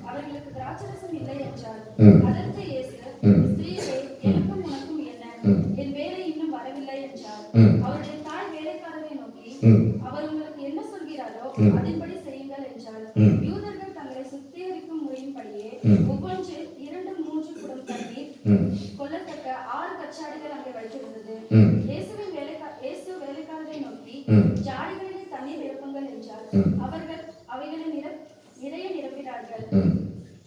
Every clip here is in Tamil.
அவர்களுக்கு திராட்சரசம் இல்லை என்றார். அதற்கு இயேசு, ஸ்திரீயே, எனக்கும் உனக்கும் என்ன? என் வேலை இன்னும் வரவில்லை என்றார். அவருடைய தாய் வேலைக்காரரை நோக்கி, அவர் உங்களுக்கு என்ன சொல்கிறாரோ அதன்படி செய்யுங்கள் என்றார். யூதர்கள் தங்களை சுத்திகரிக்கும் முறையின்படியே ஒவ்வொன்று 2-3 குடம் தண்ணீர் கொள்ளத்தக்க 6 கச்சாடிகள் அங்கே வைத்திருந்தது. இயேசு வேலைக்காரரை நோக்கி, ஜாடிகளிலே தண்ணீர் நிரப்புங்கள் என்றார். அவர்கள் அவைகளை நிறைய நிரப்பினார்கள்.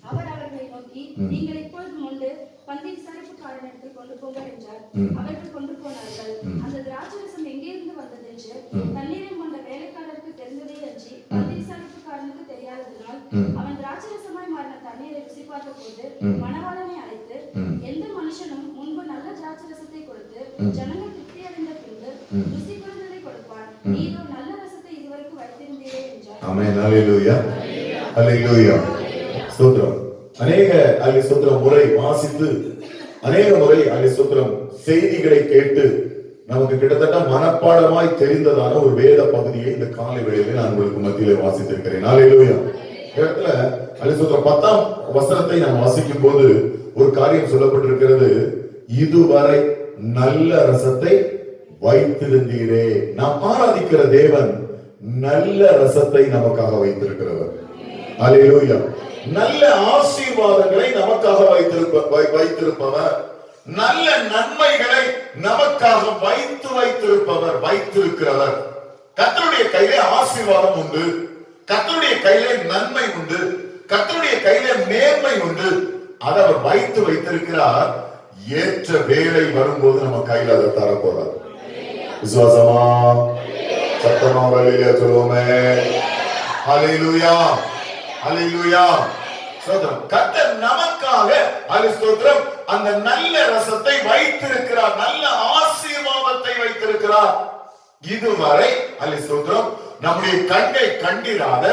அவர் அவர்களை நோக்கி, நீங்கள் இப்பொழுது முண்டு பந்தி விசாரிப்புக்காரனிடத்தில் கொண்டு போங்கள் என்றார். அவர்கள் கொண்டு போனார்கள். அந்த திராட்சரசம் எங்கிருந்து வந்தது என்று தண்ணீரை கொண்ட வேலைக்காரருக்கு தெரிந்ததே அன்றி பந்தி விசாரிப்புக்காரனுக்கு தெரியாததினால், அவன் திராட்சரசமாய் மாறின தண்ணீரை ருசி பார்த்த போது மணவாளனை அழைத்து, எந்த மனுஷனும் முன்பு நல்ல திராட்சரசத்தை கொடுத்து ஜனங்கள் திருப்தி அடைந்த பின்பு ருசி குறைந்ததை கொடுப்பான். நீரோ நல்ல ரசத்தை இதுவரைக்கும் வைத்திருந்தீரே என்றார். ஆமென். ஹல்லேலூயா, ஹல்லேலூயா. ஸ்தோத்திரம். அநேக ஸ்தோத்திரம் முறை வாசித்து, அநேக முறை ஸ்தோத்திரம் செய்திகளை கேட்டு நமக்கு கிட்டத்தட்ட மனப்பாடமாய் தெரிந்ததான ஒரு வேத பகுதியை இந்த காலை வேளையிலே நான் உங்களுக்கு மத்தியிலே வாசித்திருக்கிறேன். ஹல்லேலூயா. இடத்துல ஸ்தோத்திரம் 10ஆம் வசனத்தை நாம் வாசிக்கும் போது ஒரு காரியம் சொல்லப்பட்டிருக்கிறது. இதுவரை நல்ல ரசத்தை வைத்திருந்தீரே. நாம் ஆராதிக்கிற தேவன் நல்ல ரசத்தை நமக்காக வைத்திருக்கிறவர். ஹல்லேலூயா. நல்ல ஆசீர்வாதங்களை நமக்காக வைத்திருப்பவர், நல்ல நன்மைகளை நமக்காக வைத்திருக்கிறவர். கர்த்தருடைய கையிலே ஆசீர்வாதம் உண்டு, கர்த்தருடைய கையிலே நன்மை உண்டு, கர்த்தருடைய கையிலே மேன்மை உண்டு. அதை அவர் வைத்திருக்கிறார். ஏற்ற வேலை வரும்போது நம்ம கையில அதை தர போறார். விசுவாசமா சத்தமா ஹல்லேலூயா சொல்லுவோமே. ஹல்லேலூயா, ஹல்லேலூயா. ஸ்தோத்திரம். கர்த்தர் நமக்காக ஸ்தோத்திரம் அந்த நல்ல ரசத்தை வைத்திருக்கிறார், நல்ல ஆசீர்வாதத்தை வைத்திருக்கிறார். இதுவரை ஸ்தோத்திரம் நம்முடைய கண்ணை கண்டிராத,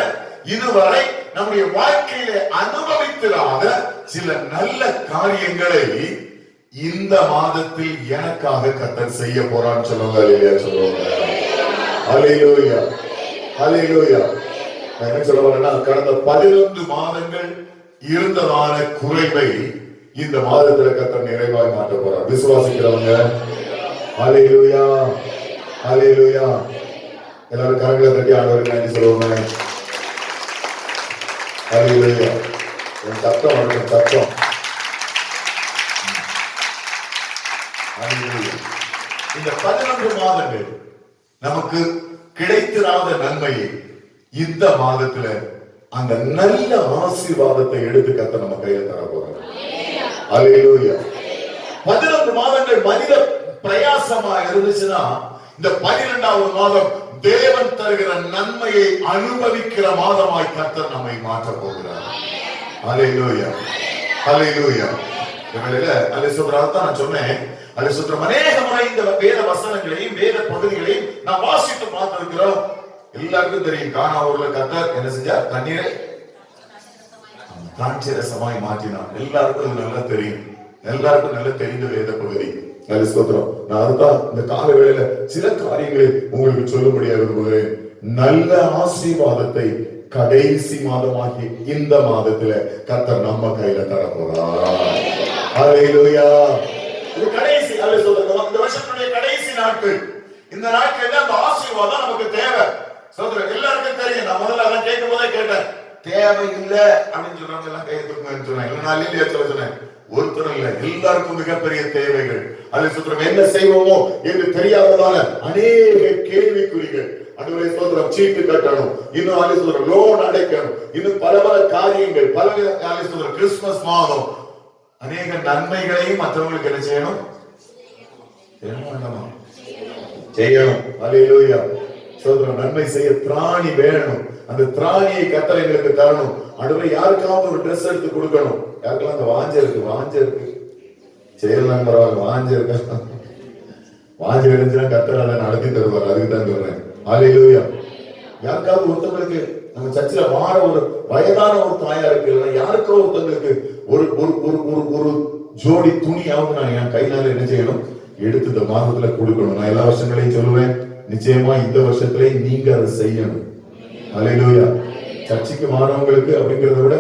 இதுவரை நம்முடைய வாழ்க்கையிலே அனுபவித்திராத சில நல்ல காரியங்களை இந்த மாதத்தில் எனக்காக கர்த்தர் செய்ய போறான்னு சொல்லுவாங்க. ஹல்லேலூயா சொல்லுவாங்க. ஹல்லேலூயா, ஹல்லேலூயா. நான் என்ன சொல்ல வரேன்னா, கடந்த 11 மாதங்கள் இருந்ததான குறைவை இந்த மாதத்தில் கர்த்தர் நிறைவாய் மாற்ற போறார். விசுவாசிக்கிறவங்க ஹல்லேலூயா, ஹல்லேலூயா. எல்லாரும் கரங்களை தட்டி ஆண்டவருக்கு நன்றி சொல்லுவாங்க. ஹல்லேலூயா. சத்தம் வரணும், சத்தம். இந்த 11 மாதங்கள் நமக்கு கிடைத்திராத நன்மையை இந்த மாதத்துல அந்த நல்ல ஆசீர்வாதத்தை எடுத்து கர்த்தர் நம்ம கையில தர போறார். ஹல்லேலூயா. 11 மாதங்கள் மனித பிரயாசமா இருந்துச்சுன்னா, இந்த 12வது மாதம் தேவன் தருகிற நன்மையை அனுபவிக்கிற மாதமாய் கர்த்தர் நம்மை மாற்ற போகிறார். ஹல்லேலூயா, ஹல்லேலூயா. நான் சொன்னேன், அநேக முறை இந்த வேத வசனங்களையும் வேத பகுதிகளையும் நாம் வாசித்து பார்த்திருக்கிறோம். எல்லாருக்கும் தெரியும், கானாவூர்ல கர்த்தர் என்ன செஞ்சார்? தண்ணீரை திராட்சரசமாய் மாற்றினார். எல்லாருக்கும் நல்லா தெரியும், எல்லாருக்கும் நல்லா தெரிந்த வேத பகுதி. நான் அதுதான் இந்த கால வேளையில சில காரியங்களை உங்களுக்கு சொல்லும்படியாக விரும்புகிறேன். நல்ல ஆசீர்வாதத்தை கடைசி மாதமாகி இந்த மாதத்துல கர்த்தர் நம்ம கையில தர போறார். ஹல்லேலூயா. இது கடைசி இந்த வருஷத்துடைய கடைசி நாட்கள். இந்த நாட்கள்ல அந்த ஆசீர்வாதம் நமக்கு தேவை. சோதரர் எல்லாருக்கும் தெரியும். நான் முதல்ல அதான் கேட்கும் போதே கேட்டேன், தேவை இல்லை அப்படின்னு சொல்றாங்க. எல்லாம் கையை தூக்குங்கன்னு சொன்னேன். இல்லைன்னா இல்லையா சொல்ல சொன்னேன். ஒருத்தர் இல்ல, எல்லாருக்கும் மிகப்பெரிய தேவைகள். அதில் சொல்றோம் என்ன செய்வோமோ என்று தெரியாததால அநேக கேள்விக்குறிகள். அதுவரை சோதரம் சீட்டு கட்டணும், இன்னும் சொல்ற லோன் அடைக்கணும், இன்னும் பல பல காரியங்கள், பல சொல்ற கிறிஸ்துமஸ் மாதம் அநேக நன்மைகளையும் மற்றவங்களுக்கு என்ன செய்யணும்? செய்யணும். ஹல்லேலூயா. சோதரம் நன்மை செய்ய திராணி வேணும். அந்த திராணியை கர்த்தர் எங்களுக்கு தரணும். அடுத்த யாருக்காவது ஒரு ட்ரெஸ் எடுத்து கொடுக்கணும். யாருக்கெல்லாம் அந்த வாஞ்ச இருக்கு செய்யலாம், பரவாயில்ல. வாஞ்ச இருக்க வாஞ்ச இருந்துச்சுன்னா கர்த்தர் அதை நடத்தி தருவார். அதுக்கு தான் சொல்றேன். ஹல்லேலூயா. யாருக்காவது ஒருத்தவங்களுக்கு நம்ம சர்ச்சில் வார ஒரு வயதான ஒரு தாயா இருக்கு, யாருக்கோ ஒருத்தவங்களுக்கு ஒரு ஒரு ஜோடி துணியாவது நான் என் கையினால என்ன செய்யணும்? எடுத்து இந்த மாதத்துல கொடுக்கணும். நான் எல்லா வருஷங்களையும் சொல்லுவேன், நிச்சயமா இந்த வருஷத்திலே நீங்க அதை செய்யணும். ஹல்லேலூயா. சர்ச்சுக்கு மாறவங்களுக்கு அப்படிங்கிறத விட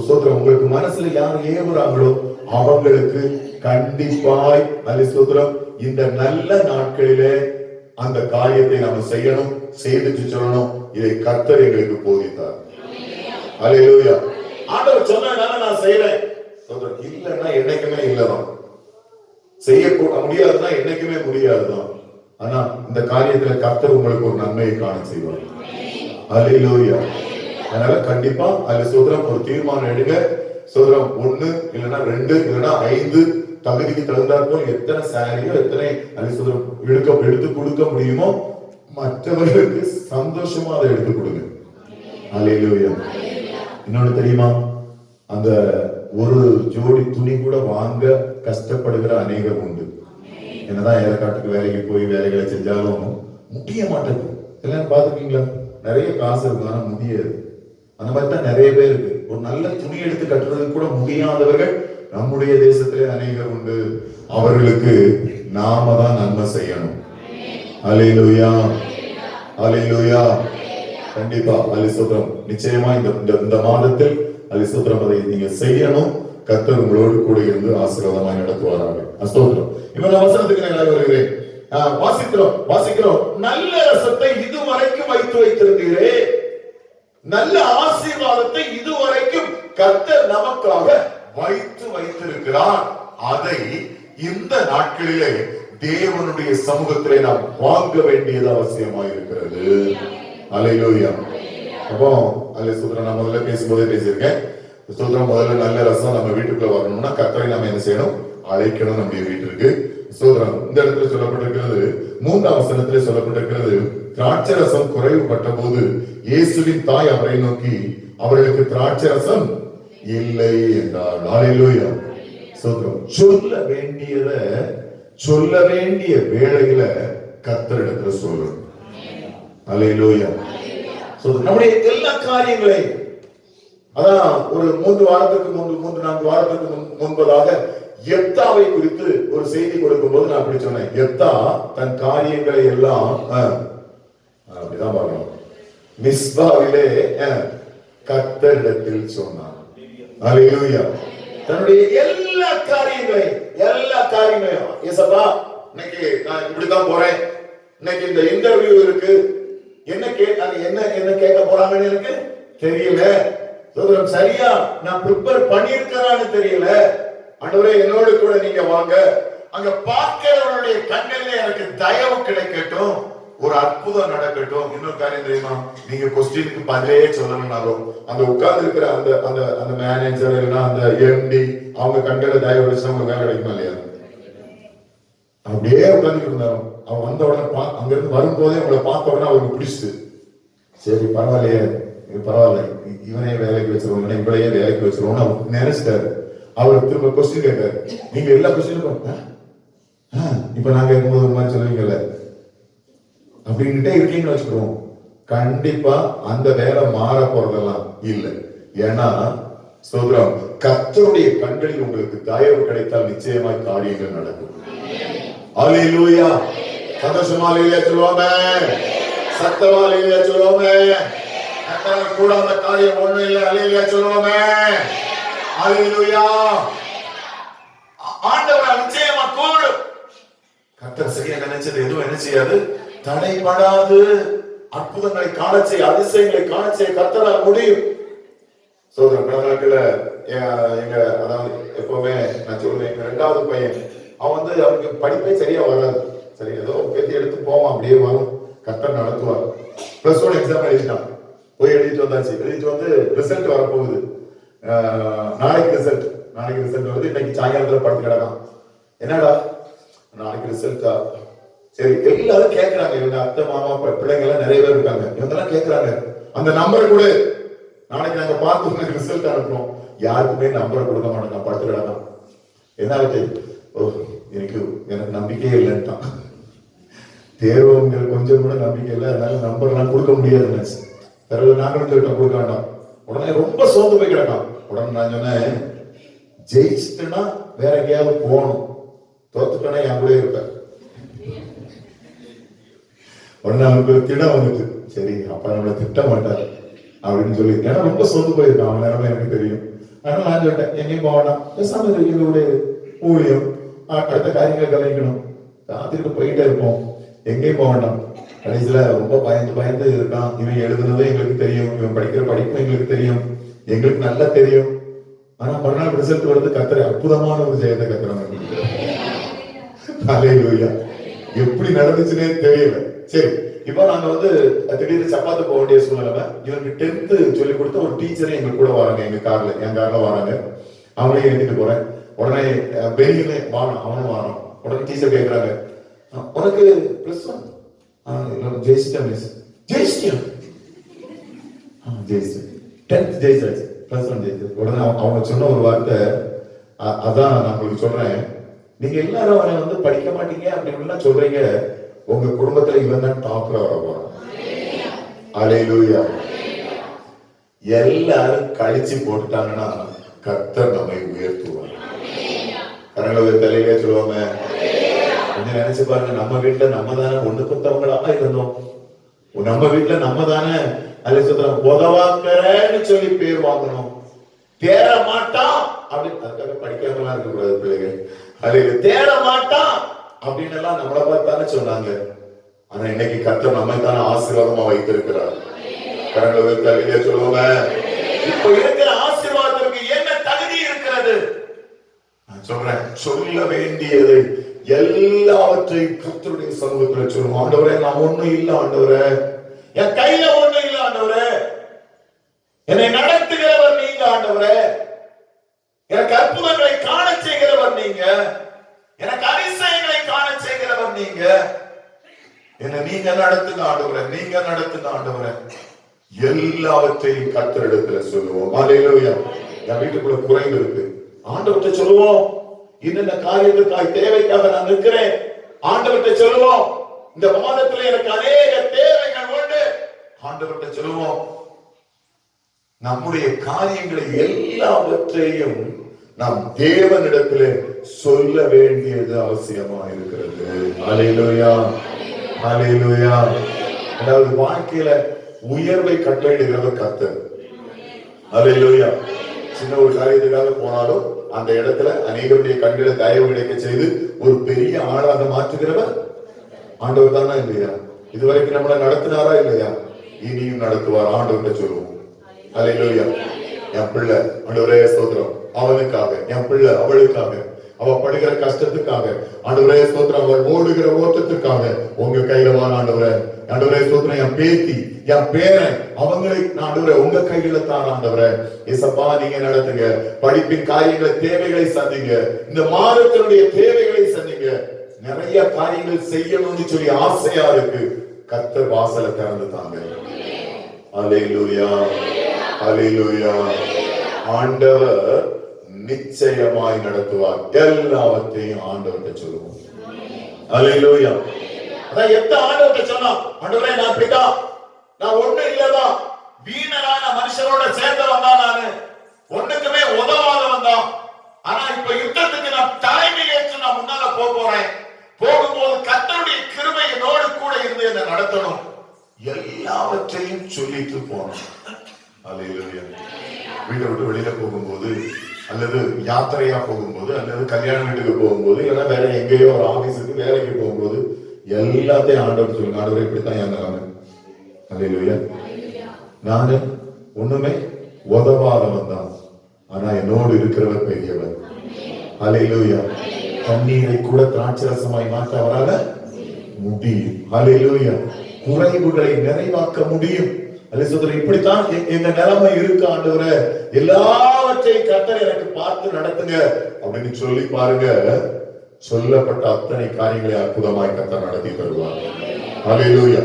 சோத்திரம் உங்களுக்கு மனசுல யார் ஏவுறாங்களோ அவங்களுக்கு கண்டிப்பாய் சோத்திரம் இந்த நல்ல நாட்களிலே அந்த காரியத்தை நாம செய்யணும், செய்துட்டு சொல்லணும். இதை கர்த்தர் எங்களுக்கு போதித்தார். அல்லேலூயா. ஆண்டவர் சொன்னதுனால நான் செய்யறேன், இல்லைன்னா என்னைக்குமே இல்லதான். செய்ய முடியாதுன்னா என்னைக்குமே முடியாதுதான். ஆனா இந்த காரியத்துல கர்த்தர் உங்களுக்கு ஒரு நன்மையை காண செய்வார். அல்லேலூயா. அதனால கண்டிப்பா அதுல சோதரம் ஒரு தீர்மானம் எடுங்க. சோதரம் 1 இல்லைன்னா 2 இல்லைன்னா 5 தகுதிக்கு தகுந்தாற்போல் எத்தனை சாரியோ எத்தனை சோதரம் எடுத்து கொடுக்க முடியுமோ மற்றவர்களுக்கு சந்தோஷமா அதை எடுத்து கொடுங்க. அல்லேலூயா. இன்னொன்னு தெரியுமா, அந்த ஒரு ஜோடி துணி கூட வாங்க கஷ்டப்படுகிற அநேகர் உண்டு. என்னதான் ஏலக்காட்டுக்கு வேலைக்கு போய் வேலைகளை செஞ்சாலும் முடிய மாட்டேங்குது. எல்லாம் பாத்துருக்கீங்களா? நிறைய காசு இருக்கு ஆனா முடியாது. அந்த மாதிரி தான் நிறைய பேர் இருக்கு. ஒரு நல்ல துணி எடுத்து கட்டுறதுக்கு கூட முடியாதவர்கள் நம்முடைய தேசத்திலே அநேகர் உண்டு. அவர்களுக்கு நாம தான் நன்மை செய்யணும். அல்லேலூயா, அல்லேலூயா. கண்டிப்பா அல்லேலூயா. நிச்சயமா இந்த மாதத்தில் அல்லேலூயா அதை நீங்க செய்யணும். கர்த்தர் உங்களோடு கூட இருந்து ஆசீர்வாதமாய் நடத்துவாராக. ஸ்தோத்திரம். இப்ப நான் வசனத்துக்கு நான் வருகிறேன். வாசிக்கிறோம். நல்ல ரசத்தை இதுவரைக்கும் வைத்து வைத்திருந்தீரே, நல்ல ஆசீர்வாதத்தை இதுவரைக்கும் கர்த்தர் நமக்காக வைத்து வைத்திருக்கிறார். அதை இந்த நாட்களிலே தேவனுடைய சமூகத்திலே நாம் வாங்க வேண்டியது அவசியமாக இருக்கிறது. அல்லேலூயா. அப்போ அல்லேலூயா. நான் முதல்ல பேசும்போதே பேசியிருக்கேன். ஸ்தோத்திரம். முதல்ல நல்ல ரசம் நம்ம வீட்டுக்குள்ள வரணும்னா கர்த்தரை நம்ம என்ன செய்யணும்? அழைக்கணும் நம்முடைய வீட்டிற்கு. ஸ்தோத்திரம். இந்த இடத்துல சொல்லப்பட்டிருக்கிறது, 3ஆம் வசனத்திலே சொல்லப்பட்டிருக்கிறது, திராட்சை ரசம் குறைவுபட்ட போது இயேசுவின் தாய் அவரை நோக்கி அவர்களுக்கு திராட்சை ரசம் இல்லை என்றார். அல்லேலூயா. ஸ்தோத்திரம். சொல்ல வேண்டிய வேளையில கர்த்தரிடத்துல சொல்லணும். அல்லேலூயா. நம்முடைய எல்லா காரியங்களையும் அதான் ஒரு 3 4 வாரத்துக்கு முன்பதாக எப்தாவை குறித்து ஒரு செய்தி கொடுக்கும் போது நான் அப்படி சொன்னேன். எப்தா தன் காரியங்களை எல்லாம் அப்படிதான் பார்க்கணும். மிஸ்பாவிலே கர்த்தரிடத்தில் சொன்னான். அல்லேலூயா. தன்னுடைய எல்லா காரியங்களையும் ஏசப்பா இன்னைக்கு நான் இப்படிதான் போறேன், இன்னைக்கு இந்த இன்டர்வியூ இருக்கு, என்ன கேட்க போறாங்கன்னு எனக்கு தெரியல, சரியா நான் ப்ரிப்பேர் பண்ணிருக்கிறான்னு தெரியல, ஆண்டவரே என்னோடு கூட நீங்க வாங்க, அங்க பார்க்கிறவருடைய கண்களிலே எனக்கு தயவு கிடைக்கட்டும், ஒரு அற்புதம் நடக்கட்டும். இன்னொரு காரியம் தெரியுமா, நீங்க கொஸ்டினுக்கு பதிலே சொல்லணும்னாலும் அந்த உட்கார்ந்து இருக்கிற அந்த மேனேஜர் இல்லைன்னா அந்த எம்டி அவங்க கண்களை தயவு வச்சு அவங்க வேலை கிடைக்குமா இல்லையா? அப்படியே உட்கார்ந்துட்டு இருந்தாலும் அவன் வந்த உடனே அங்க இருந்து வரும்போதே அவங்களை பார்த்த உடனே அவருக்கு பிடிச்சிட்டு, சரி பரவாயில்லையே இவனே வேலைக்கு வச்சிருவோம் இவளையே வேலைக்கு வச்சிருவோம் அவர் நினைச்சிட்டாரு. அவர் திரும்ப கொஸ்டின் கேட்காரு. நீங்க எல்லா கொஸ்டினுக்கும் இப்ப நாங்க இருக்கும்போது ஒரு மாதிரி சொல்லுவீங்கல்ல அப்படின்னுட்டே இருக்கீங்கன்னு வச்சுக்கிறோம். கண்டிப்பா அந்த வேலை மாற போறதெல்லாம் இல்லை. ஏன்னா சோதரம் கர்த்தருடைய கண்களில் உங்களுக்கு தயவு கிடைத்தால் நிச்சயமாய் காரியங்கள் நடக்கும். அல்லேலூயா. சந்தோஷமா அல்லேலூயா சொல்லுவாங்க, சத்தமா அல்லேலூயா சொல்லுவாங்க. கூடாத காரியம் ஒண்ணும் இல்லை. அல்லேலூயா சொல்லுவாங்க. அல்லேலூயா. ஆண்டவர் நிச்சயமா கூடும். கர்த்தர் செய்ய நினைச்சது எதுவும் என்ன செய்யாது, தடைபடாது. அற்புதங்களை காண செய்ய, அதிசயங்களை காண செய்ய கர்த்தரால் முடியும். சோதரன் கடற்கரையில எங்க அதாவது எப்பவுமே நான் சொல்லுவேன், 2வது பையன் அவன் அவனுக்கு படிப்பே சரியா வராது. சரி ஏதோ பேத்தி எடுத்து போவான், அப்படியே வரும், கர்த்தர் நடத்துவார். +1 எக்ஸாம் எழுதிட்டான், போய் எழுதிட்டு வந்தாச்சு. எழுதிட்டு வந்து ரிசல்ட் வரப்போகுது. நாளைக்கு ரிசல்ட் வருது. இன்னைக்கு சாயங்காலத்துல படுத்து கிடக்கான். என்னடா நாளைக்கு ரிசல்ட்டா? சரி எல்லாரும் கேட்கிறாங்க, இவங்க அத்தை மாமா பிள்ளைங்க எல்லாம் நிறைய பேர் இருக்காங்க, இவங்க எல்லாம் கேட்கிறாங்க அந்த நம்பர் கூட நாளைக்கு நாங்க பார்த்து உங்களுக்கு ரிசல்ட் அனுப்புறோம். யாருக்குமே நம்பர் கொடுக்க மாட்டேங்க, படுத்து கிடக்கான். என்ன எனக்கு நம்பிக்கையே இல்லைன்ட்டான். தேர்வுங்கிற கொஞ்சம் கூட நம்பிக்கை இல்லை, அதனால நம்பர்லாம் கொடுக்க முடியாதுன்னு பிறகு நாங்களும் சொல்லிட்டோம் கொடுக்க வேண்டாம். உடனே ரொம்ப சோர்ந்து போய் கிடக்கான். உடனே நான் சொன்னேன், ஜெயிச்சுட்டுனா வேற எங்கேயாவது போகணும், தோத்துட்டோன்னா என் கூட இருப்பேன். உடனே அவனுக்கு திடம் வந்துட்டு, சரி அப்ப நம்மளை திட்ட மாட்டார் அப்படின்னு சொல்லி, ஏன்னா ரொம்ப சோர்ந்து போயிருக்கான் அவன் நேரமே எனக்கு தெரியும். அதனால நான் சொல்லிட்டேன், எங்கேயும் போகணும், பேசாம எங்களுடைய ஊழியம் அடுத்த காரியங்களை கவனிக்கணும், காத்திட்டு போயிட்டே இருப்போம், எங்கேயும் போக வேண்டாம். கடைசியில ரொம்ப பயந்து இருக்கான். இவன் எழுதுனதும் எங்களுக்கு தெரியும், இவன் படிக்கிற படிப்பும் எங்களுக்கு தெரியும், எங்களுக்கு நல்லா தெரியும். ஆனா மறுநாள் ரிசல்ட் வருது, கர்த்தர் அற்புதமான ஒரு ஜெயத்தை கர்த்தர் எப்படி நடந்துச்சுன்னே தெரியல. சரி, இப்போ நாங்க திடீர்னு சப்பாத்து போக வேண்டிய சூழ்நிலை. இவனுக்கு 10th சொல்லி கொடுத்த ஒரு டீச்சரே எங்க கூட வராங்க, என் கார்ல வராங்க. அவனையும் எழுதிட்டு போறேன். உடனே பெரியனே வாரம், அவனும் வாரம். உடனே டீச்சர் கேட்கிறாங்க, உனக்கு +1 ஜெயிச்சிட்டேன் மிஸ். ஜெயிச்சிட்டியா? ஜெயிச்சிட்டேன், 10th ஜெயிச்சாச்சு, +1 ஜெயிச்சு. உடனே அவங்க சொன்ன ஒரு வார்த்தை, அதான் நான் உங்களுக்கு சொல்றேன், நீங்க எல்லாரும் அவனை படிக்க மாட்டீங்க அப்படின்னு சொல்றீங்க, உங்க குடும்பத்துல இவன் தான் டாப்பரா வர போறான். அல்லேலூயா. எல்லாரும் கழிச்சு போட்டுட்டாங்கன்னா கர்த்தர் நம்மை உயர்த்துவார். கரங்களை தலையிலே சொல்லுவாங்க. கொஞ்சம் நினைச்சு பாருங்க, நம்ம வீட்டுல நம்ம தானே ஒண்ணு கொத்தவங்களா இருந்தோம். நம்ம வீட்டுல நம்ம தானே உதவாக்கறன்னு சொல்லி பேர் வாங்கணும். தேட மாட்டான் அப்படின்னு அதுக்காக படிக்காமலாம் இருக்கக்கூடாது பிள்ளைகள். அது தேட மாட்டான் அப்படின்னு எல்லாம் நம்மளை பார்த்தானே சொன்னாங்க. ஆனா இன்னைக்கு கர்த்தர் நம்மை தானே ஆசீர்வாதமா வைத்திருக்கிறார். கரங்களை தலையிலே சொல்லுவாங்க. இப்ப இருக்கிற ஆசீர்வாதத்திற்கு என்ன தகுதி இருக்கிறது? நான் சொல்றேன், சொல்ல வேண்டியது எல்லாவற்றையும் கர்த்தருடைய சமூகத்துல சொல்லுவோம். ஆண்டவரே, நான் ஒண்ணும் இல்ல ஆண்டவரே, என் கையில ஒண்ணும் இல்ல ஆண்டவரே, என்னை நடத்துகிறவர் நீங்க ஆண்டவரே, எனக்கு அற்புதங்களை காண செய்கிறவர் நீங்க, எனக்கு அதிசயங்களை காண செய்கிறவர் நீங்க, என்ன நீங்க நடத்துங்க ஆண்டவரே, நீங்க நடத்துங்க ஆண்டவரே. எல்லாவற்றையும் கர்த்தரிடத்துல சொல்லுவோம். அல்லேலூயா. என் வீட்டுக்குள்ள குறைந்து இருக்கு, ஆண்டவர்கிட்ட சொல்லுவோம். இந்த காரியத்துக்காய் தேவைக்காக நான் நிற்கிறேன், ஆண்டவர்கிட்ட சொல்லுவோம். இந்த மாதத்துல எனக்கு அநேக தேவைகள் உண்டு, ஆண்டவர்கிட்ட சொல்லுவோம். நம்முடைய காரியங்களை எல்லாவற்றையும் நாம் தேவனிடத்திலே சொல்ல வேண்டியது அவசியமா இருக்கிறது. அல்லேலூயா, அல்லேலூயா. அதாவது வாழ்க்கையில உயர்வை கட்டளையிடுகிறவர் கர்த்தர். அல்லேலூயா. சின்ன ஒரு காரியத்துக்காக போனாலும் அந்த இடத்துல அநேகருடைய கண்களை தயவு கிடைக்க செய்து ஒரு பெரிய ஆளாக மாற்றுகிறவர் ஆண்டவர் தானா இல்லையா? இதுவரைக்கும் நம்மளை நடத்தினாரா இல்லையா? இனியும் நடத்துவார். ஆண்டவர்கிட்ட சொல்லுவோம். அல்லேலூயா. என் பிள்ளை ஆண்டவரே ஸ்தோத்திரம், அவனுக்காக, என் பிள்ளை அவளுக்காக, அவ படுகிற கஷ்டத்துக்காக, ஆண்டவரே ஸ்தோத்திரம், அவள் ஓடுகிற ஓட்டத்துக்காக உங்க கையில வா ஆண்டவரே. ஆண்டவரே ஸ்தோத்திரம், என் பேத்தி, என் பேரன், அவங்களை ஆண்டவரே உங்க கையில தான் ஆண்டவரே. ஏசப்பா, நீங்க நடத்துங்க. படிப்பின் காரியங்களை, தேவைகளை சந்திங்க. இந்த மாதத்தினுடைய தேவைகளை சந்திங்க. நிறைய காரியங்கள் செய்யணும்னு சொல்லி ஆசையா இருக்கு. கர்த்தர் வாசலை திறந்து தாங்க. அல்லேலூயா, அல்லேலூயா. ஆண்டவர் நிச்சயமாய் நடத்துவார். எல்லாவற்றையும் ஆண்டவர்கிட்ட சொல்லுவோம். அல்லேலூயா. அதான் எத்த ஆண்டவர்கிட்ட சொன்னா, ஆண்டவரே நான் இப்படிதான், நான் ஒண்ணு இல்லதான், வீணரான மனுஷரோட சேர்ந்தவன் தான், நானு ஒண்ணுக்குமே உதவாதவன் தான். ஆனா இப்ப யுத்தத்துக்கு நான் தலைமை ஏற்று நான் முன்னால போறேன். போகும்போது கர்த்தருடைய கிருபை என்னோடு கூட இருந்து என்னை நடத்தணும். எல்லாவற்றையும் சொல்லிட்டு போனோம். அல்லேலூயா. வீட்டை விட்டு வெளியில போகும்போது, அல்லது யாத்திரையா போகும்போது, அல்லது கல்யாண வீட்டுக்கு போகும்போது, இல்லைன்னா வேற எங்கேயோ ஒரு ஆபீஸுக்கு வேலைக்கு போகும்போது எல்லாத்தையும் ஆண்டவர் சொல்லுங்க. ஆண்டவர் இப்படித்தான் என் நிலைமை. அல்லேலூயா. நானு ஒண்ணுமே உதவாதவன் தான், ஆனா என்னோடு இருக்கிறவர் பெரியவர். அல்லேலூயா. தண்ணீரை கூட திராட்சரசமாய் மாற்ற அவரால முடியும். அல்லேலூயா. குறைவுகளை நிறைவாக்க முடியும். இப்படித்தான் எங்க நிலைமை இருக்கு ஆண்டவரே, எல்லாவற்றையும் கர்த்தர் எனக்கு பார்த்து நடத்துங்க அப்படின்னு சொல்லி பாருங்க. சொல்லப்பட்ட அத்தனை காரியங்களை அற்புதமாய் கர்த்தர் நடத்தி தருவார். அல்லேலூயா.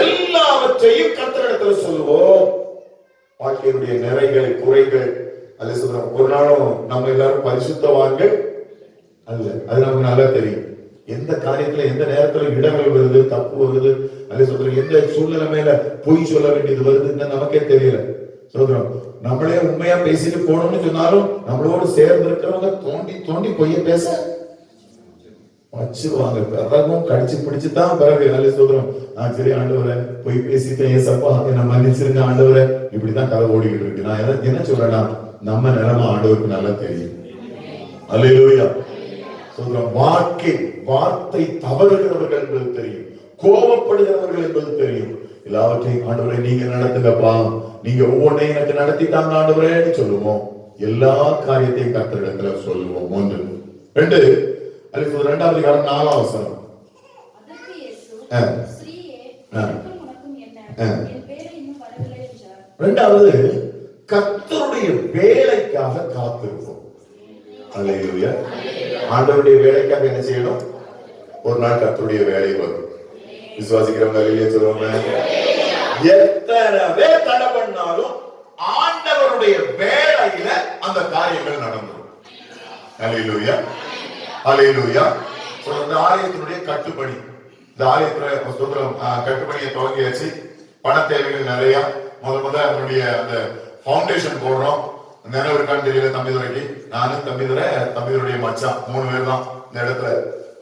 எல்லாவற்றையும் கர்த்தரிடத்துல சொல்லுவோம். வாழ்க்கையினுடைய நிறைகள், குறைகள், அல்ல சொல்றோம். ஒரு நாளும் நம்ம எல்லாரும் பரிசுத்தவான்கள் அல்ல, அது நமக்கு நல்லா தெரியும். எந்த காரியத்துல எந்த நேரத்துல இடங்கள் வருது, தப்பு வருது, அல்ல சொல்றோம், எந்த சூழ்நிலை மேல பொய் சொல்ல வேண்டியது வருதுன்னு நமக்கே தெரியல. சொல்றோம், நம்மளே உண்மையா பேசிட்டு போனோம்னு சொன்னாலும் நம்மளோடு சேர்ந்து இருக்கிறவங்க தோண்டி தோண்டி பொய்ய பேச வச்சிருவாங்க. பிறகும் கடிச்சு பிடிச்சுதான் பிறகு நல்ல சொல்றோம், நான் சரி ஆண்டவரை பொய் பேசிட்டேன், ஏசப்பா என்ன மன்னிச்சிருங்க ஆண்டவரை, இப்படிதான் கதை ஓடிக்கிட்டு இருக்கு. நான் என்ன சொல்றேன்னா, நம்ம நிலைமை ஆண்டவருக்கு நல்லா தெரியும். அல்லேலூயா. சொல்றோம், வார்த்தை தவறுகிறவர்கள் என்பது தெரியும், கோபப்படுகிறவர்கள் என்பது தெரியும். எல்லாவற்றையும் ஆண்டவரே நீங்க நடத்துங்கப்பா, நீங்க ஒவ்வொன்றையும் எனக்கு நடத்திட்டாங்க ஆண்டவரேன்னு சொல்லுவோம். எல்லா காரியத்தையும் கர்த்தரிடத்துல சொல்லுவோம். 1 2 அல்லது 2வது அதிகாரம் 4ஆம் வசனம். அதற்கு இயேசு, ஸ்திரீயே, எனக்கும் உனக்கும் என்ன? என் வேலை இன்னும் வரவில்லை என்றார். 2வது, கர்த்தருடைய வேலைக்காக காத்திருப்போம். அல்லேலூயா. ஆண்டவருடைய வேலைக்காக என்ன செய்யணும்? ஒரு நாள் கர்த்தருடைய வேலை வரும். விசுவாசிக்கிறவங்க அல்லேலூயா சொல்லுவாங்க. எத்தனை பேர் தடை பண்ணாலும் ஆண்டவருடைய வேலையில அந்த காரியங்கள் நடந்துடும். அல்லேலூயா, அல்லேலூயா. இந்த ஆலயத்தினுடைய கட்டுப்பணி, இந்த ஆலயத்துல கட்டுப்பணியை துவங்கியாச்சு. பண தேவைகள் நிறைய. முத அதனுடைய அந்த ஃபவுண்டேஷன் போடுறோம். நினைவு இருக்கான்னு தெரியல தம்பிதுரைக்கு. நானும் தம்பிதுரையுடைய மச்சான் 3 பேர் தான் இந்த இடத்துல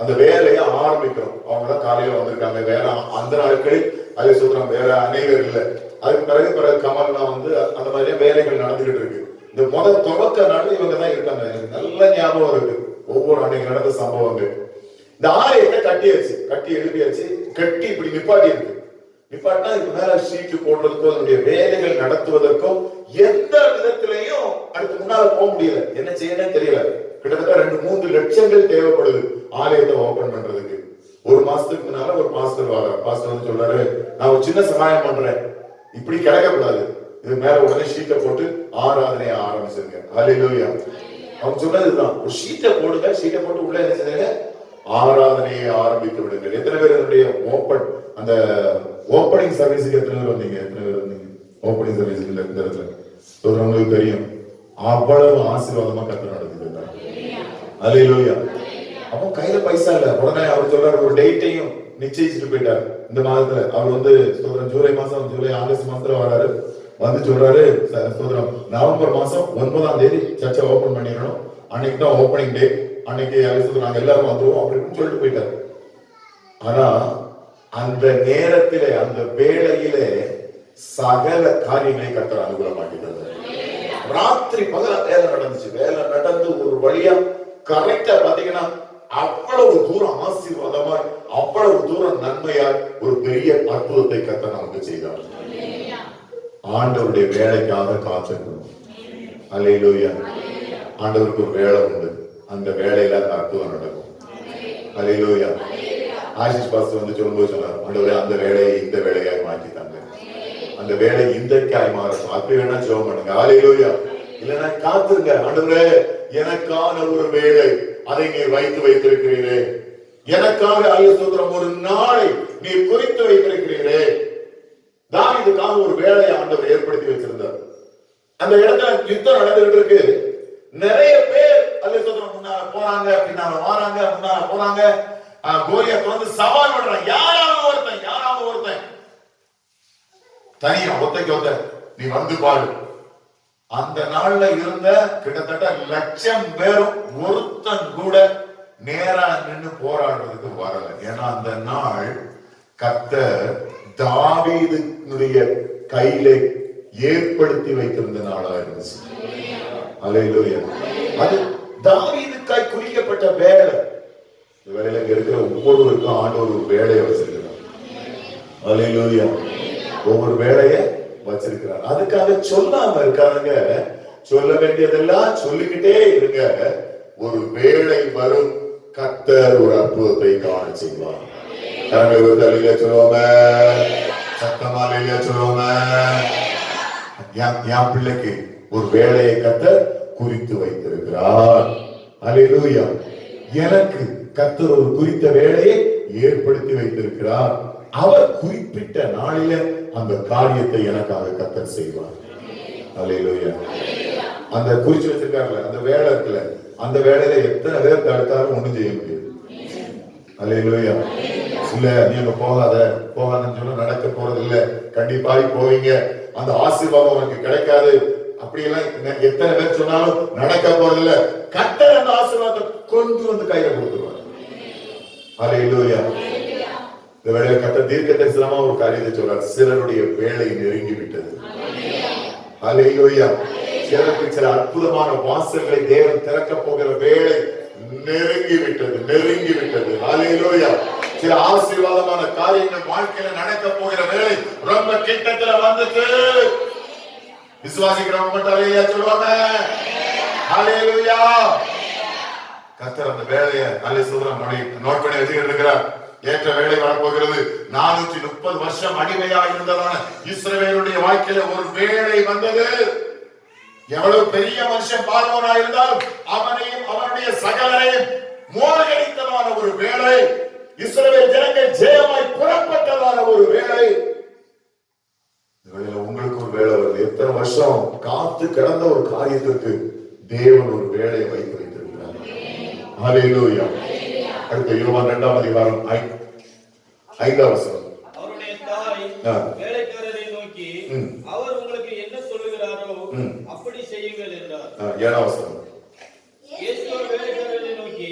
அந்த வேலையை ஆரம்பிக்கிறோம். அவங்க தான் காலையில வந்திருக்காங்க. வேலை அந்த நாட்களில் அதே சொல்றோம், வேற அநேகர் இல்லை. அதுக்கு பிறகு கமல்னா அந்த மாதிரியே வேலைகள் நடந்துகிட்டு இருக்கு. இந்த துவக்க நாள் இவங்க தான் இருக்காங்க. எனக்கு நல்ல ஞாபகம் இருக்கு ஒவ்வொரு அன்னைக்கு நடந்த சம்பவங்கள். இந்த ஆலயத்தை கட்டி எழுப்பியாச்சு. கட்டி இப்படி நிப்பாட்டி இருக்கு. நிப்பாட்டினா இதுக்கு மேல ஷீட்டு போடுறதுக்கோ அதனுடைய வேலைகள் நடத்துவதற்கோ எந்த விதத்திலையும் அதுக்கு முன்னால போக முடியல. என்ன செய்யணும்னு தெரியல. கிட்டத்தட்ட 2-3 லட்சங்கள் தேவைப்படுது ஆலயத்தை ஓபன் பண்றதுக்கு. 1 மாசத்துக்கு முன்னால ஒரு பாஸ்டர் வரார். பாஸ்டர் வந்து சொல்றாரு, நான் ஒரு சின்ன சகாயம் பண்றேன், இப்படி கிடக்கக்கூடாது, இது மேல உடனே ஷீட்டை போட்டு ஆராதனையை ஆரம்பிச்சிருங்க. அல்லேலூயா. அவங்க சொன்னதுதான், ஒரு ஷீட்டை போடுங்க, ஷீட்டை போட்டு உள்ள என்ன செய்யுங்க, ஆராதனையை ஆரம்பித்து விடுங்க. எத்தனை பேர் என்னுடைய அந்த ஓப்பனிங் சர்வீஸுக்கு எத்தனை பேர் வந்தீங்க? ஓப்பனிங் சர்வீஸுக்கு இந்த இடத்துல சொல்றவங்களுக்கு தெரியும், அவ்வளவு ஆசீர்வாதமா கர்த்தர் நடத்திட்டு இருந்தார். அல்லேலூயா. அப்போ கையில பைசா இல்ல. உடனே அவர் சொல்றாரு, ஒரு டேட்டையும் நிச்சயிச்சுட்டு போயிட்டார். இந்த மாதத்துல அவர் ஜூலை மாசம், ஆகஸ்ட் மாசத்துல வராரு. வந்து சொல்றாரு, நவம்பர் மாசம் 9ஆம் தேதி சர்ச்சை ஓபன் பண்ணிடணும், அன்னைக்கு தான் ஓப்பனிங் டே, அன்னைக்கு நாங்க எல்லாரும் வந்துருவோம் அப்படின்னு சொல்லிட்டு போயிட்டாரு. ஆனா அந்த நேரத்திலே, அந்த வேளையிலே சகல காரியங்களை கர்த்தர் அனுகூலமாக்கிட்டார். ராத்திரி பகல வேலை நடந்துச்சு. வேலை நடந்து ஒரு வழியா கரெக்டா பாத்தீங்கன்னா அவ்வளவு தூரம் ஆசீர்வாதமா, அவ்வளவு தூரம் நன்மையாய் ஒரு பெரிய அற்புதத்தை கர்த்தர் நமக்கு செய்தார். ஆண்டவருடைய வேலைக்காக காத்திருக்கணும். அல்லேலூயா. ஆண்டவருக்கு ஒரு வேலை உண்டு, அந்த வேலையில அந்த அற்புதம் நடக்கும். அல்லேலூயா. ஆசிஷ் பாஸ்டர் வந்து சொல்லும்போது சொன்னார், ஆண்டவரே அந்த வேலையை இந்த வேலையாய் மாற்றித்தாங்க, அந்த வேலை இன்றைக்காய் மாறும், அப்படி வேணா ஜெபம் பண்ணுங்க. அல்லேலூயா. இல்லைன்னா காத்துருங்க, ஆண்டவரே எனக்கான ஒரு வேலை அதை நீ வைத்திருக்கிறீரே, எனக்காக அல்லேலூயா ஒரு நாளை நீ குறித்து வைத்திருக்கிறீரே. தாவீதுக்காக ஒரு வேலையை ஆண்டவர் ஏற்படுத்தி வச்சிருந்தார். அந்த இடத்துல யுத்தம் நடந்துகிட்டு இருக்கு. நிறைய பேர் அல்லேலூயா முன்னால போறாங்க, பின்னால வராங்க, முன்னால போறாங்க. கோலியாத் வந்து சவால் பண்றான், யாராவது ஒருத்தன் தனியா ஒத்த நீ வந்து பாரு. அந்த நாள்ல இருந்த கிட்டத்தட்ட 1,00,000 பேரும் ஒருத்தன் கூட நேரா நின்று போராடுறதுக்கு வரல. ஏன்னா அந்த நாள் கர்த்தர் தாவீதுடைய கையிலே ஏற்படுத்தி வைத்திருந்த நாளா இருந்துச்சு. அல்லேலூயா. அது தாவீதுக்காய் குறிக்கப்பட்ட வேலை. வேலையில இருக்கிற ஒவ்வொருவருக்கும் ஆண்டவர் ஒரு வேலையை வச்சிருக்கிறார். அல்லேலூயா. ஒவ்வொரு வேலையை வச்சிருக்கிறார். அதுக்காக சொல்லாம இருக்காங்க, சொல்ல வேண்டியதெல்லாம் சொல்லிக்கிட்டே இருங்க. ஒரு வேலை வரும், கர்த்தர் ஒரு அற்புதத்தை காண செய்வார். சொல்லுவாங்க, சத்தமா சொல்லுவாங்க, என் பிள்ளைக்கு ஒரு வேலையை கர்த்தர் குறித்து வைத்திருக்கிறார். அல்லேலூயா. எனக்கு கர்த்தர் ஒரு குறித்த வேலையை ஏற்படுத்தி வைத்திருக்கிறார். அவர் குறிப்பிட்ட நாளில அந்த காரியத்தை எனக்காக கர்த்தர் செய்வார். அல்லேலூயா. அந்த குறிச்சு வச்சிருக்காங்கல்ல, அந்த வேலை இருக்குல்ல, அந்த வேலையில எத்தனை பேர் தடுத்தாலும் ஒண்ணும் செய்ய முடியாது. அல்லேலூயா. இல்ல நீங்க போகாதன்னு சொன்னா நடக்க போறது இல்ல, கண்டிப்பாக போவீங்க, அந்த ஆசீர்வாதம் உனக்கு கிடைக்காது, அப்படியெல்லாம் எத்தனை பேர் சொன்னாலும் நடக்க போறது இல்ல. கர்த்தர் அந்த ஆசீர்வாதத்தை கொண்டு வந்து கையில கொடுத்துருவார். அல்லேலூயா. இந்த வேலையில கர்த்தர் தீர்க்க தரிசனமா ஒரு காரியத்தை சொல்றார், சிலருடைய வேலை நெருங்கி விட்டது. அல்லேலூயா. சிலருக்கு சில அற்புதமான வாசல்களை தேவன் திறக்க போகிற வேலை நெருங்கி விட்டது. ஹல்லேலூயா. சில ஆசீர்வாதமான காரியங்கள் வாழ்க்கையில நடக்க போகிற வேலை ரொம்ப கிட்டத்துல வந்துட்டு விசுவாசிக்கிறவங்க மட்டும் ஹல்லேலூயா சொல்லுவாங்க. ஹல்லேலூயா. கர்த்தர் அந்த வேலையை நோட் பண்ணி வச்சுக்கிட்டு இருக்கிறார். ஏற்ற வேலை வரப்போகிறது. 430 வருஷம் அடிமையா இருந்ததான இஸ்ரவேலுடைய வாழ்க்கையில ஒரு வேலை வந்தது. எவ்வளவு பெரிய மனுஷன் பார்வோனா இருந்தாலும் அவனையும் அவனுடைய சகலரையும் மோகடித்ததான ஒரு வேலை, இஸ்ரவேல் ஜனங்கள் ஜெயமாய் புறப்பட்டதான ஒரு வேலை. உங்களுக்கு ஒரு வேலை வருது. எத்தனை வருஷம் காத்து கிடந்த ஒரு காரியத்திற்கு தேவன் ஒரு வேலையை வைத்து வைத்திருக்கிறார். ஹல்லேலூயா. அடுத்த யோவான் 2ஆம் அதிகாரம் 5ஆம் வசனம். அவருடைய தாய் வேலைக்காரரை நோக்கி, அவர் உங்களுக்கு என்ன சொல்லுகிறாரோ அப்படி செய்யுங்கள் என்றார். 7ஆம் வசனம். இயேசு வேலைக்காரரை நோக்கி,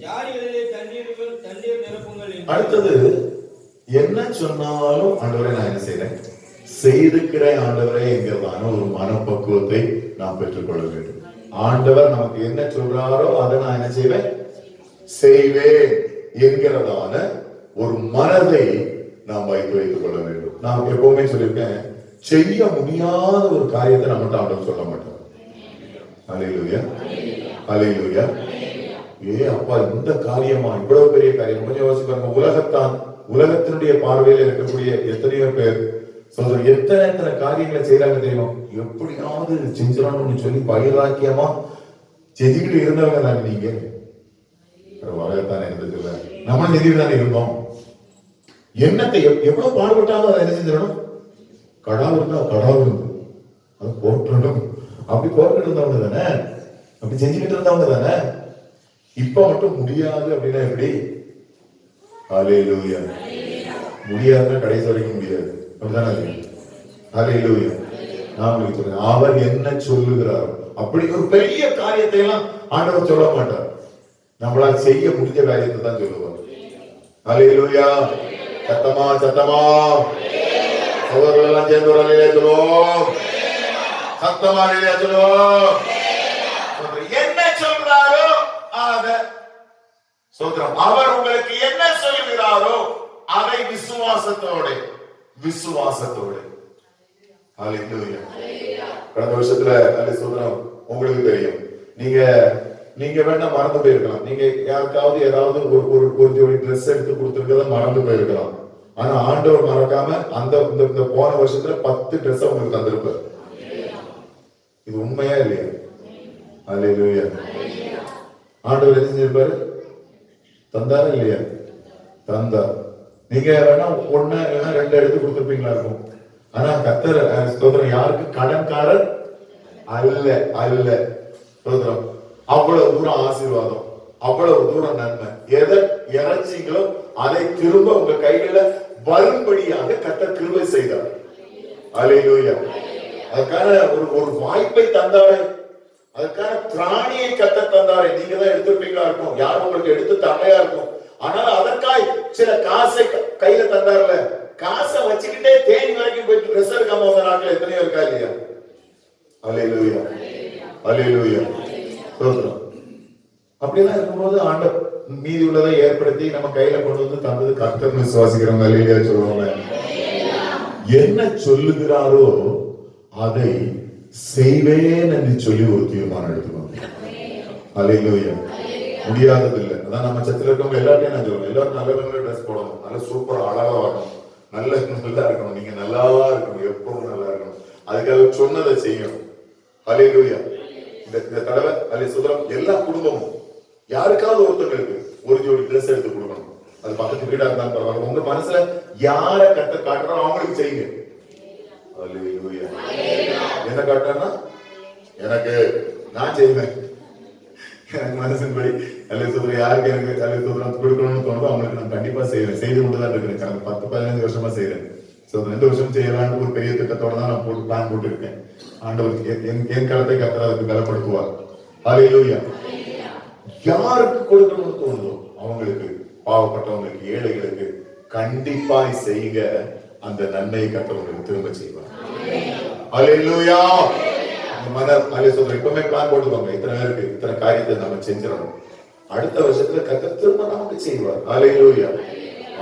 ஜாடிகளிலே தண்ணீர் நிரப்புங்கள் என்றார். அடுத்தது, என்ன சொன்னாலும் ஆண்டவரே நான் என்ன செய்றேன், செய்திருக்கிறேன் ஆண்டவரே என்கிறதான ஒரு மனப்பக்குவத்தை நாம் பெற்றுக்கொள்ள வேண்டும். ஆண்டவர் நமக்கு என்ன சொல்றாரோ அதை நான் என்ன செய்வேன், செய்வேன் என்கிறதான ஒரு மனதை நாம் வைத்துக் கொள்ள வேண்டும். நான் எப்பவுமே சொல்லியிருக்கேன், செய்ய முடியாத ஒரு காரியத்தை நம்மகிட்ட ஆண்டவர் சொல்ல மாட்டோம். ஹல்லேலூயா, ஹல்லேலூயா. அப்பா இந்த காரியமா, இவ்வளவு பெரிய காரியம், கொஞ்சம் யோசிச்சு பாருங்க. உலகத்தினுடைய பார்வையில் இருக்கக்கூடிய எத்தனையோ பேர் சொல்ற எத்தனை காரியங்களை செய்யறாங்க தெரியுமா? எப்படியாவது செஞ்சிடணும்னு சொல்லி பயிராக்கியமா செஞ்சுக்கிட்டு இருந்தவங்க தானே நீங்க. வரத்தானே இருந்தது, நம்ம செஞ்சுட்டு தானே இருந்தோம். என்னத்தை எவ்வளவு பாடுபட்டாலும் அதை என்ன செஞ்சிடணும், கடா இருந்தா கடா இருந்து அது போற்றணும். அப்படி போட்டுக்கிட்டு இருந்தவங்க தானே, அப்படி செஞ்சுக்கிட்டு இருந்தவங்க தானே. இப்ப மட்டும் முடியாது அப்படின்னா எப்படி? ஹல்லேலூயா. முடியாதுன்னா கடைசி வரைக்கும் முடியாது. அப்படிதானே? ஹல்லேலூயா. நான் உங்களுக்கு சொல்றேன், அவர் என்ன சொல்லுகிறார் அப்படி ஒரு பெரிய காரியத்தை எல்லாம் ஆண்டவர் சொல்ல மாட்டார். நம்மளால் செய்ய முடிஞ்ச காரியத்தை தான் சொல்லுவார். ஹல்லேலூயா. சத்தமா சத்தமா அவர்கள் எல்லாம் சேர்ந்து ஒரு அலையிலே சொல்லுவோம். சத்தமா அலையிலே சொல்லுவோம். என்ன சொல்றாரோ அத சொல்றோம். அவர் உங்களுக்கு என்ன சொல்லுகிறாரோ அதை விசுவாசத்தோட ஹல்லேலூயா. கடந்த வருஷத்துல சொல்றோம், உங்களுக்கு தெரியும், நீங்க வேணா மறந்து போயிருக்கலாம். நீங்க யாருக்காவது ஏதாவது ஒரு ஜோடி ட்ரெஸ் எடுத்து கொடுத்துருக்கத மறந்து போயிருக்கலாம். ஆனா ஆண்டவர் மறக்காம அந்த போன வருஷத்துல 10 ட்ரெஸ் உங்களுக்கு தந்திருப்பார். இது உண்மையா இல்லையா? ஹல்லேலூயா. ஆண்டவர் என்ன செஞ்சிருப்பாரு? தந்தாரா இல்லையா? தந்தார். நீங்க வேணா 1 இல்லைன்னா 2 எடுத்து கொடுத்துருப்பீங்களா இருக்கும். ஆனா கர்த்தர் ஸ்தோத்திரம், யாருக்கு கடன்காரர் அல்ல. ஸ்தோத்திரம். அவ்வளவு தூரம் ஆசீர்வாதம், அவ்வளவு தூரம் நன்மை. எதை இறைச்சிங்களோ அதை திரும்ப உங்க கையில வரும்படியாக கர்த்தர் கிருபை செய்தார். ஹல்லேலூயா. அதுக்கான ஒரு வாய்ப்பை தந்தாரே, அதுக்கான திராணியை கர்த்தர் தந்தாரே. நீங்க தான் எடுத்திருப்பீங்களா இருக்கும், யாரும் உங்களுக்கு எடுத்து தரையா இருக்கும். ஆனால் அதற்காய் சில காசை கையில தந்தார்ல, காசை வச்சுக்கிட்டே தேனி வரைக்கும் போயிட்டு ட்ரெஸ் எடுக்காம வந்த நாட்கள் எத்தனையோ இருக்கா இல்லையா? ஹல்லேலூயா, ஹல்லேலூயா. அப்படிலாம் இருக்கும்போது ஆண்டவர் மீதி உள்ளதை ஏற்படுத்தி நம்ம கையில கொண்டு வந்து தந்தது கர்த்தர் விசுவாசிக்கிறவங்க ஹல்லேலூயா சொல்லுவாங்க. என்ன சொல்லுகிறாரோ அதை செய்வேன் என்று சொல்லி ஒரு தீர்மானம் எடுத்துக்கணும். ஹல்லேலூயா. முடியாதது இல்லை. அதான் நம்ம சர்ச்சில் இருக்கவங்க எல்லாத்தையும் நான் சொல்லுவேன், எல்லாரும் நல்ல நல்ல ட்ரெஸ் போடணும், நல்ல சூப்பரா அழகா வரணும், நல்லா இருக்கணும், நீங்க நல்லா இருக்கணும், எப்பவும் நல்லா இருக்கணும். அதுக்காக சொன்னதை செய்யணும். ஹல்லேலூயா. இந்த தடவை எல்லா குடும்பமும் யாருக்காவது ஒருத்தங்களுக்கு ஒரு ஜோடி ட்ரெஸ் எடுத்து கொடுக்கணும். அது பக்கத்து வீடா இருந்தாலும் பரவாயில்ல, உங்க மனசுல யார கட்ட காட்டுறோம் அவங்களுக்கு செய்யுங்க. ஹல்லேலூயா. என்ன காட்டுறேன்னா எனக்கு நான் செய்வேன், எனக்கு மனசின்படி யாருக்கு எனக்கு கொடுக்கணும்னு தோணுதோ அவங்களுக்கு நான் கண்டிப்பா செய்வேன். செய்து கொண்டுதான் இருக்கிறேன். கடந்த 10-15 வருஷமா செய்யறேன். 2 வருஷம் செய்யலான்னு ஒரு பெரிய திட்டத்தோட தான் நான் பிளான் போட்டு இருக்கேன். ஆண்டவர் என் காலத்தை கர்த்தர் அதுக்கு பலப்படுத்துவார். ஹல்லேலூயா. யாருக்கு கொடுக்கணும்னு தோணுதோ அவங்களுக்கு, பாவப்பட்டவங்களுக்கு, ஏழைகளுக்கு கண்டிப்பாய் செய்யுங்க. அந்த நன்மையை கர்த்தர் உங்களுக்கு திரும்ப செய்வார். ஹல்லேலூயா. இப்பவுமே பிளான் போட்டுக்கோங்க, இத்தனை பேருக்கு இத்தனை காரியத்தை நம்ம செஞ்சிடணும். அடுத்த வருஷத்துல கர்த்தர் திரும்ப நமக்கு செய்வார். அல்லேலூயா.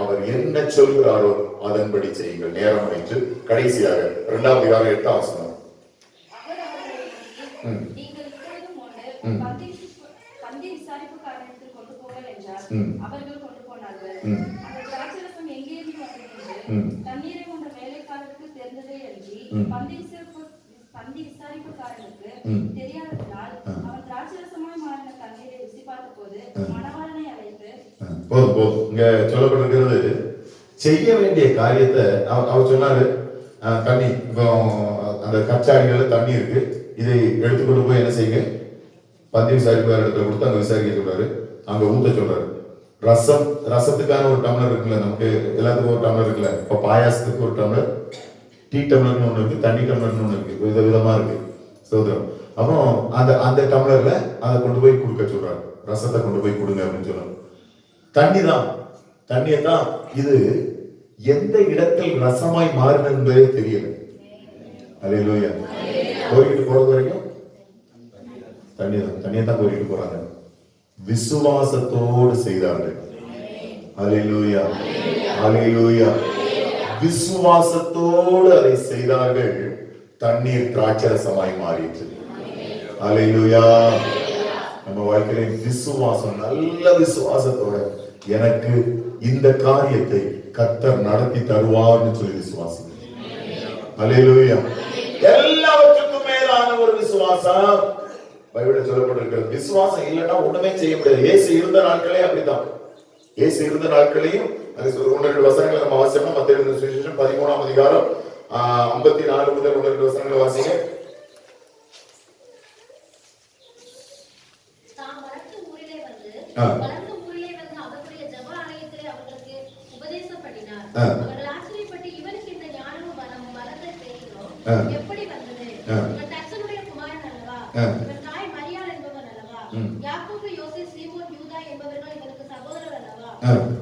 அவர் என்ன சொல்கிறாரோ அதன்படி செய்யுங்கள். நேரம் என்று கடைசியாக 2ஆம் அதிகாரம் 8ஆம் வசனம். நீங்கள் இப்பொழுதும் பந்தி விசாரிப்புக்காரனிடத்தில் கொண்டு போங்கள் என்றார். அவர்கள் கொண்டு போனார்கள். அந்த திராட்சரசம் எங்கேயிருந்து வந்தது தண்ணீரை கொண்ட வேலைக்காரருக்கு தெரிந்ததே அன்றி பந்தி விசாரிப்புக்காரனுக்கு தெரியாததினால் அவன் திராட்சரசமாய் மாறின தண்ணீரை ருசி பார்த்த போது மணவாளனை அழைத்து, போதும் இங்க சொல்லப்பட்டிருக்கிறது, செய்ய வேண்டிய காரியத்தை அவர் சொன்னாரு. தண்ணி, இப்போ அந்த கச்சாடிகள்ல தண்ணி இருக்கு, இதை எடுத்துக்கொண்டு போய் என்ன செய்யுங்க, பந்தி விசாரிப்பார் இடத்துல கொடுத்து அங்க விசாரிக்க சொல்றாரு. அங்க ஊத்த சொல்றாரு. ரசத்துக்கான ஒரு டம்ளர் இருக்குல்ல, நமக்கு எல்லாத்துக்கும் ஒரு டம்ளர் இருக்குல்ல. இப்ப பாயாசத்துக்கு ஒரு டம்ளர், டீ டம்ளர்னு ஒண்ணு இருக்கு, தண்ணி டம்ளர்னு ஒண்ணு இருக்கு, விதவிதமா இருக்கு. சோதரம். அப்போ அந்த டம்ளர்ல அதை கொண்டு போய் கொடுக்க சொல்றாரு. ரசத்தை கொண்டு போய் கொடுங்க அப்படின்னு சொல்றாரு. தண்ணியை தான் இது எந்த இடத்தில் ரசமாய் மாறினது என்பதே தெரியல. அல்லேலூயா. கோரிக்கிட்டு போறது வரைக்கும் தண்ணியை தான் கோரிக்கிட்டு போறாங்க. விசுவாசத்தோடு செய்தார்கள். அல்லேலூயா, அல்லேலூயா. விசுவாசத்தோடு அதை செய்தார்கள். தண்ணீர் திராட்சரசமாய் மாறிற்று. அல்லேலூயா. நம்ம வாழ்க்கையில விசுவாசம், நல்ல விசுவாசத்தோட எனக்கு இந்த காரியத்தை கர்த்தர் நடத்தி தருவார்னு சொல்லி விசுவாசிங்க. அல்லேலூயா. எல்லாவற்றுக்கும் மேலான ஒரு விசுவாசம் பைபிள்ல சொல்லப்பட்டிருக்கிறது. விசுவாசம் இல்லைன்னா ஒண்ணுமே செய்ய முடியாது. இயேசு இருந்த நாட்களே அப்படிதான். இயேசு இருந்த நாட்களையும் ஒன்று 2 வசனங்களை நம்ம வாசிச்சோம்னா, மத்தேயு சுவிசேஷம் 13ஆம் அதிகாரம் 54 முதல் 1-2 வசனங்களை வாசிங்க. அவர்கள் ஆச்சரியப்பட்டு இவனுக்கு இந்த ஞானமும் வரமும் வரத்தை தெரியும் எப்படி வந்தது? இவன் தச்சனுடைய குமாரன் அல்லவா? இவன் தாய் மரியாள் என்பவன் அல்லவா? யாக்கோபு, யோசேப்பு, சீமோன், யூதா என்பவர்கள் இவனுக்கு சகோதரர் அல்லவா?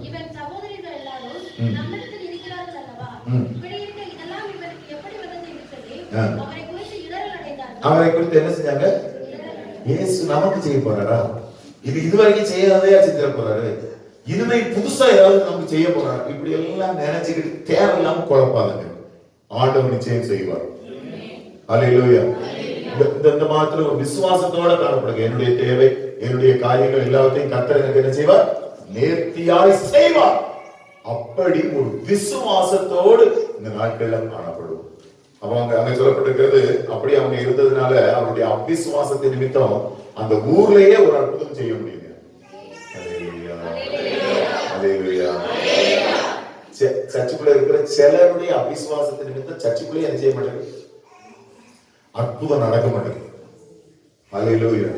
இவன் சகோதரிகள் எல்லாரும் நம்மிடத்தில் இருக்கிறார்கள் அல்லவா? இப்படி இருக்க இதெல்லாம் இவனுக்கு எப்படி வந்தது என்று சொல்லி அவரை குறித்து இடரல் அடைந்தார்கள். அவரை குறித்து என்ன செஞ்சாங்க? இயேசு நமக்கு செய்ய போறாரா? இதுவரைக்கும் செய்யாதையா செஞ்சிட போறாரு? இனிமே புதுசா ஏதாவது நமக்கு செய்ய போறாரு? இப்படி எல்லாம் நினைச்சுக்கிட்டு தேவையில்லாம குழப்பாதுங்க. ஆண்டவர் நிச்சயம் செய்வார். அல்லேலூயா. இந்த மாத்திரம் ஒரு விசுவாசத்தோட காணப்படுங்க. என்னுடைய தேவை, என்னுடைய காரியங்கள் எல்லாத்தையும் கர்த்தர் எனக்கு என்ன செய்வார்? நேர்த்தியாய் செய்வார். அப்படி ஒரு விசுவாசத்தோடு இந்த நாட்கள்ல காணப்படும். அவங்க அங்க சொல்லப்பட்டிருக்கிறது, அப்படி அவங்க இருந்ததுனால அவருடைய அவிசுவாசத்தின் நிமித்தம் அந்த ஊர்லயே ஒரு அற்புதம் செய்ய முடியுது. சர்ச்சுக்குள்ள இருக்கிற சிலருடைய அவிசுவாசத்தின் நிமித்தம் சர்ச்சுக்குள்ளே என்ன செய்ய மாட்டேங்குது? அற்புதம் நடக்க மாட்டேங்குது. அல்லேலூயா.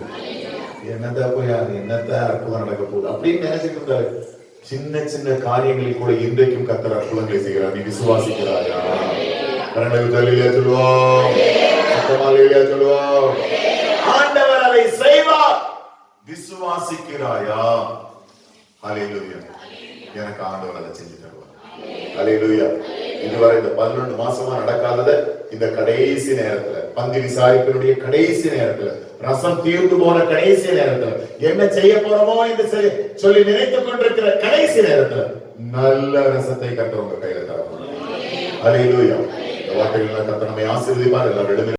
என்னத்தான் அற்புதம் நடக்க போகுது அப்படின்னு நினைச்சிட்டு இருந்தாரு. சின்ன சின்ன காரியங்களில் கூட இன்றைக்கும் கர்த்தர் அற்புதங்களை செய்கிறார். நீ விசுவாசிக்கிறாயா? சொல்லுவோம், சொல்லுவோம். ஆண்டவர் அதை செய்வார். விசுவாசிக்கிறாயா? அல்லேலூயா. எனக்கு ஆண்டவர் அதை செஞ்சு தருவார். அல்லேலூயா. இதுவரை இந்த 11 மாசமா நடக்காதத இந்த கடைசி நேரத்துல, பந்தி விசாரிப்பினுடைய கடைசி நேரத்துல, ரசம் தீர்ந்து போன கடைசி நேரத்துல, என்ன செய்ய போறோமோ என்று சொல்லி நினைத்துக் கொண்டிருக்கிற கடைசி நேரத்துல நல்ல ரசத்தை கர்த்தர் உங்க கையில தரணும். அல்லேலூயா. இந்த வார்த்தைகள் கர்த்தர் நம்மை ஆசீர்வதிப்பார். எல்லாரும்